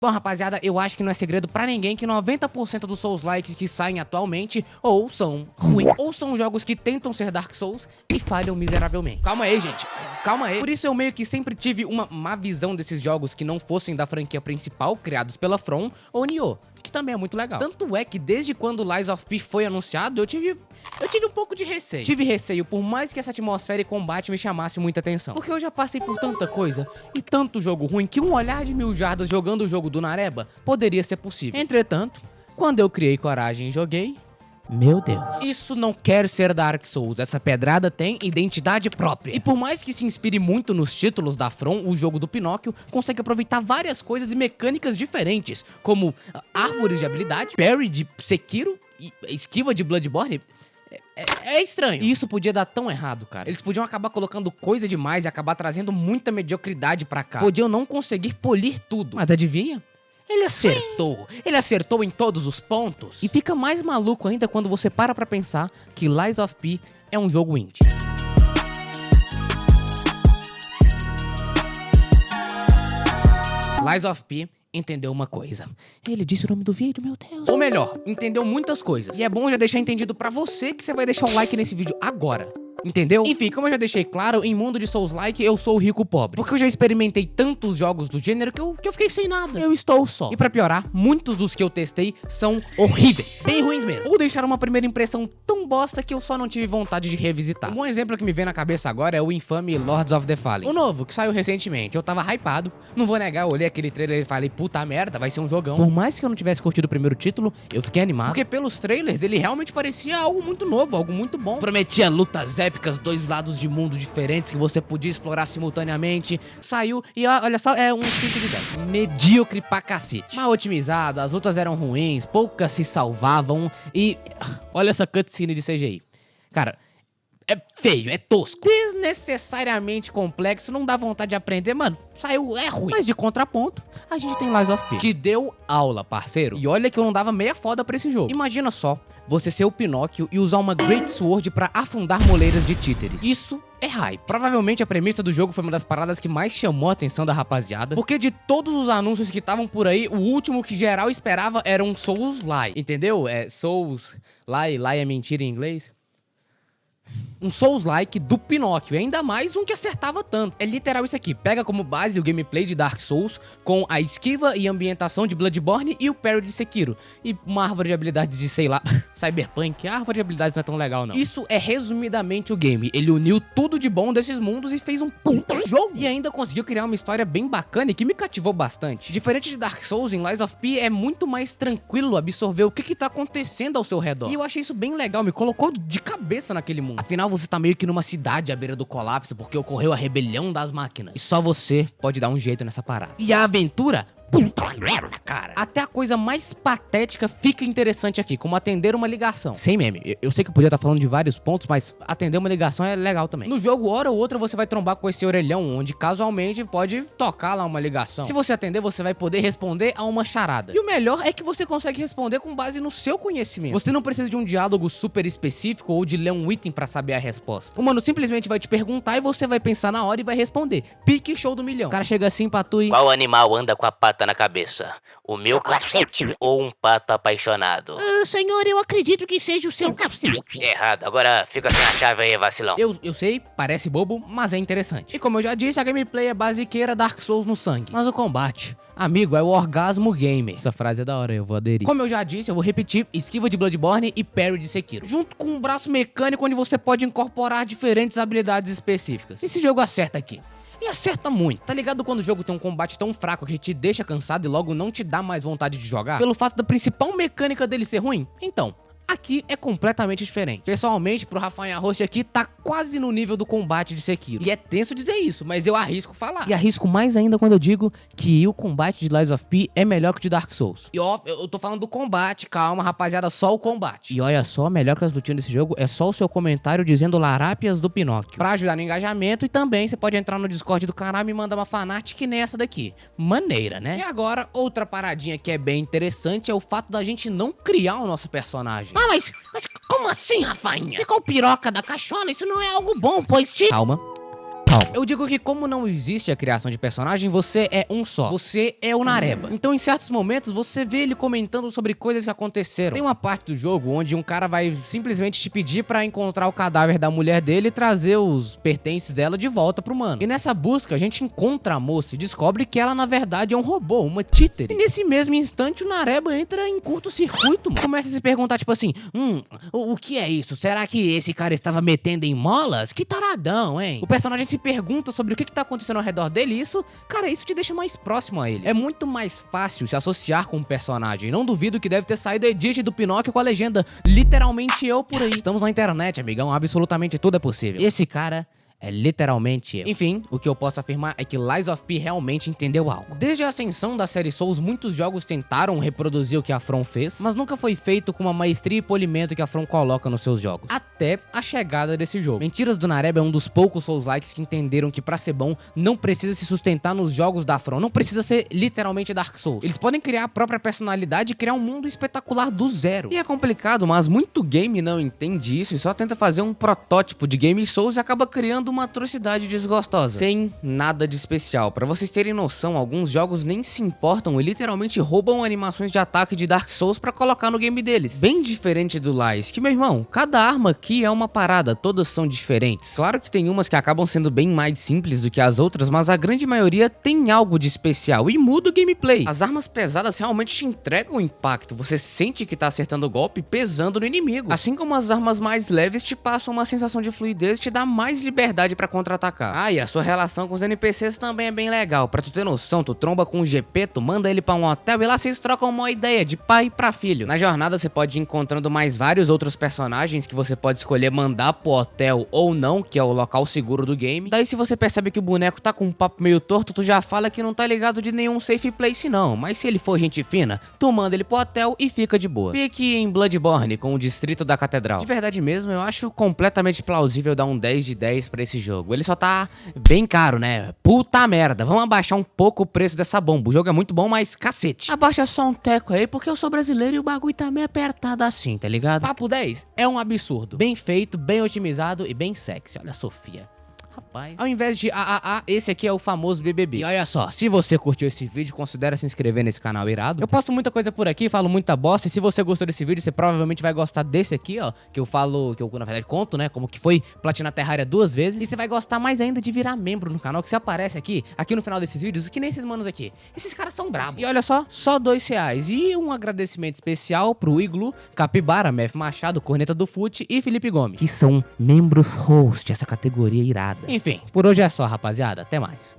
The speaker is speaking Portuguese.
Bom, rapaziada, eu acho que não é segredo pra ninguém que 90% dos Souls-likes que saem atualmente ou são ruins, ou são jogos que tentam ser Dark Souls e falham miseravelmente. Calma aí, gente. Calma aí. Por isso eu meio que sempre tive uma má visão desses jogos que não fossem da franquia principal, criados pela From ou Nioh, que também é muito legal. Tanto é que desde quando Lies of P foi anunciado, eu tive um pouco de receio. Tive receio por mais que essa atmosfera e combate me chamasse muita atenção. Porque eu já passei por tanta coisa e tanto jogo ruim que um olhar de 1000 jardas jogando o jogo do Nareba poderia ser possível. Entretanto, quando eu criei coragem e joguei, meu Deus. Isso não quer ser Dark Souls, essa pedrada tem identidade própria. E por mais que se inspire muito nos títulos da From, o jogo do Pinóquio consegue aproveitar várias coisas e mecânicas diferentes, como árvores de habilidade, parry de Sekiro e esquiva de Bloodborne. É estranho. E isso podia dar tão errado, cara. Eles podiam acabar colocando coisa demais e acabar trazendo muita mediocridade pra cá. Podiam não conseguir polir tudo. Mas adivinha? Ele acertou. Ele acertou em todos os pontos. E fica mais maluco ainda quando você para pra pensar que Lies of P é um jogo indie. Lies of P entendeu uma coisa. Ele disse o nome do vídeo, meu Deus. Ou melhor, entendeu muitas coisas. E é bom já deixar entendido pra você que você vai deixar um like nesse vídeo agora. Entendeu? Enfim, como eu já deixei claro, em mundo de Souls-like eu sou o rico pobre. Porque eu já experimentei tantos jogos do gênero que eu fiquei sem nada. Eu estou só. E pra piorar, muitos dos que eu testei são horríveis. Bem ruins mesmo. Ou deixaram uma primeira impressão tão bosta que eu só não tive vontade de revisitar. Um bom exemplo que me vem na cabeça agora é o infame Lords of the Fallen. O novo, que saiu recentemente. Eu tava hypado. Não vou negar, eu olhei aquele trailer e falei, puta merda, vai ser um jogão. Por mais que eu não tivesse curtido o primeiro título, eu fiquei animado. Porque pelos trailers, ele realmente parecia algo muito novo, algo muito bom. Prometia lutas épicas, dois lados de mundo diferentes que você podia explorar simultaneamente. Saiu e olha só, é um 5 de 10. Medíocre pra cacete. Mal otimizado, as lutas eram ruins, poucas se salvavam e... olha essa cutscene de CGI. Cara, é feio, é tosco. Desnecessariamente complexo, não dá vontade de aprender, mano. Saiu, é ruim. Mas de contraponto, a gente tem Lies of P, que deu aula, parceiro. E olha que eu não dava meia foda pra esse jogo. Imagina só, você ser o Pinóquio e usar uma Great Sword pra afundar moleiras de títeres. Isso é hype. Provavelmente a premissa do jogo foi uma das paradas que mais chamou a atenção da rapaziada, porque de todos os anúncios que estavam por aí, o último que geral esperava era um Souls-like, entendeu? É Souls-like, lie é mentira em inglês. Um Souls-like do Pinóquio, e ainda mais um que acertava tanto. É literal isso aqui, pega como base o gameplay de Dark Souls, com a esquiva e ambientação de Bloodborne e o parry de Sekiro. E uma árvore de habilidades de, sei lá, Cyberpunk. A árvore de habilidades não é tão legal, não. Isso é resumidamente o game. Ele uniu tudo de bom desses mundos e fez um puta jogo. E ainda conseguiu criar uma história bem bacana e que me cativou bastante. Diferente de Dark Souls, em Lies of P é muito mais tranquilo absorver o que tá acontecendo ao seu redor. E eu achei isso bem legal, me colocou de cabeça naquele mundo. Afinal, você tá meio que numa cidade à beira do colapso porque ocorreu a rebelião das máquinas. E só você pode dar um jeito nessa parada. E a aventura... puta merda, cara. Até a coisa mais patética fica interessante aqui, como atender uma ligação. Sem meme. Eu sei que eu podia estar falando de vários pontos, mas atender uma ligação é legal também. No jogo, hora ou outra, você vai trombar com esse orelhão, onde casualmente pode tocar lá uma ligação. Se você atender, você vai poder responder a uma charada. E o melhor é que você consegue responder com base no seu conhecimento. Você não precisa de um diálogo super específico ou de ler um item pra saber a resposta. O mano simplesmente vai te perguntar e você vai pensar na hora e vai responder. Pique show do milhão. O cara chega assim pra tu e... qual animal anda com a pata na cabeça? O meu cacete ou um pato apaixonado? Senhor, eu acredito que seja o seu cacete. Errado, agora fica sem a chave aí, vacilão. Eu sei, parece bobo, mas é interessante. E como eu já disse, a gameplay é basiqueira Dark Souls no sangue. Mas o combate... amigo, é o orgasmo gamer. Essa frase é da hora, eu vou aderir. Como eu já disse, eu vou repetir, esquiva de Bloodborne e parry de Sekiro. Junto com um braço mecânico onde você pode incorporar diferentes habilidades específicas. Esse jogo acerta aqui. E acerta muito. Tá ligado quando o jogo tem um combate tão fraco que te deixa cansado e logo não te dá mais vontade de jogar? Pelo fato da principal mecânica dele ser ruim? Então... aqui é completamente diferente. Pessoalmente, pro Rafael Arroz aqui, tá quase no nível do combate de Sekiro. E é tenso dizer isso, mas eu arrisco falar. E arrisco mais ainda quando eu digo que o combate de Lies of P é melhor que o de Dark Souls. E ó, eu tô falando do combate, calma rapaziada, só o combate. E olha só, melhor que as lutinhas desse jogo é só o seu comentário dizendo larápias do Pinóquio. Pra ajudar no engajamento e também você pode entrar no Discord do canal e me mandar uma fanart que nem essa daqui. Maneira, né? E agora, outra paradinha que é bem interessante é o fato da gente não criar o nosso personagem. Ah, mas como assim, Rafainha? Ficou piroca da caixona, isso não é algo bom, pois te... Calma. Calma. Eu digo que como não existe a criação de personagem, você é um só. Você é o Nareba. Então em certos momentos você vê ele comentando sobre coisas que aconteceram. Tem uma parte do jogo onde um cara vai simplesmente te pedir pra encontrar o cadáver da mulher dele e trazer os pertences dela de volta pro mano. E nessa busca a gente encontra a moça e descobre que ela na verdade é um robô, uma títere. E nesse mesmo instante o Nareba entra em curto-circuito, mano. Começa a se perguntar tipo assim, o que é isso? Será que esse cara estava metendo em molas? Que taradão, hein? O personagem se pergunta sobre o que tá acontecendo ao redor dele e isso, cara, isso te deixa mais próximo a ele. É muito mais fácil se associar com um personagem. Não duvido que deve ter saído a edit do Pinóquio com a legenda literalmente eu por aí. Estamos na internet, amigão, absolutamente tudo é possível. Esse cara é literalmente eu. Enfim, o que eu posso afirmar é que Lies of P realmente entendeu algo. Desde a ascensão da série Souls, muitos jogos tentaram reproduzir o que a From fez, mas nunca foi feito com uma maestria e polimento que a From coloca nos seus jogos. Até a chegada desse jogo. Mentiras do Nareba é um dos poucos Souls-likes que entenderam que pra ser bom, não precisa se sustentar nos jogos da From. Não precisa ser literalmente Dark Souls. Eles podem criar a própria personalidade e criar um mundo espetacular do zero. E é complicado, mas muito game não entende isso e só tenta fazer um protótipo de Game Souls e acaba criando uma atrocidade desgostosa, sem nada de especial. Pra vocês terem noção, alguns jogos nem se importam e literalmente roubam animações de ataque de Dark Souls pra colocar no game deles. Bem diferente do Lies, que meu irmão, cada arma aqui é uma parada, todas são diferentes. Claro que tem umas que acabam sendo bem mais simples do que as outras, mas a grande maioria tem algo de especial e muda o gameplay. As armas pesadas realmente te entregam impacto, você sente que tá acertando o golpe pesando no inimigo. Assim como as armas mais leves te passam uma sensação de fluidez e te dá mais liberdade pra contra-atacar. Ah, e a sua relação com os NPCs também é bem legal. Pra tu ter noção, tu tromba com um GP, tu manda ele pra um hotel e lá vocês trocam uma ideia de pai pra filho. Na jornada você pode ir encontrando mais vários outros personagens que você pode escolher mandar pro hotel ou não, que é o local seguro do game. Daí se você percebe que o boneco tá com um papo meio torto, tu já fala que não tá ligado de nenhum safe place não. Mas se ele for gente fina, tu manda ele pro hotel e fica de boa. Fique em Bloodborne com o Distrito da Catedral. De verdade mesmo, eu acho completamente plausível dar um 10 de 10 pra esse jogo. Ele só tá bem caro, né? Puta merda, vamos abaixar um pouco o preço dessa bomba. O jogo é muito bom, mas cacete. Abaixa só um teco aí, porque eu sou brasileiro e o bagulho tá meio apertado assim, tá ligado? Papo 10 é um absurdo. Bem feito, bem otimizado e bem sexy. Olha a Sofia. Rapaz. Ao invés de AAA, esse aqui é o famoso BBB. E olha só, se você curtiu esse vídeo, considera se inscrever nesse canal irado. Eu posto muita coisa por aqui, falo muita bosta. E se você gostou desse vídeo, você provavelmente vai gostar desse aqui, ó. Que eu falo, que eu na verdade conto, né? Como que foi platinar Terraria 2 vezes. E você vai gostar mais ainda de virar membro no canal, que você aparece aqui no final desses vídeos, que nem esses manos aqui. Esses caras são bravos. E olha só R$2. E um agradecimento especial pro Iglu, Capibara, Mef Machado, Corneta do Fute e Felipe Gomes, que são membros host, essa categoria irada. Enfim, por hoje é só, rapaziada. Até mais.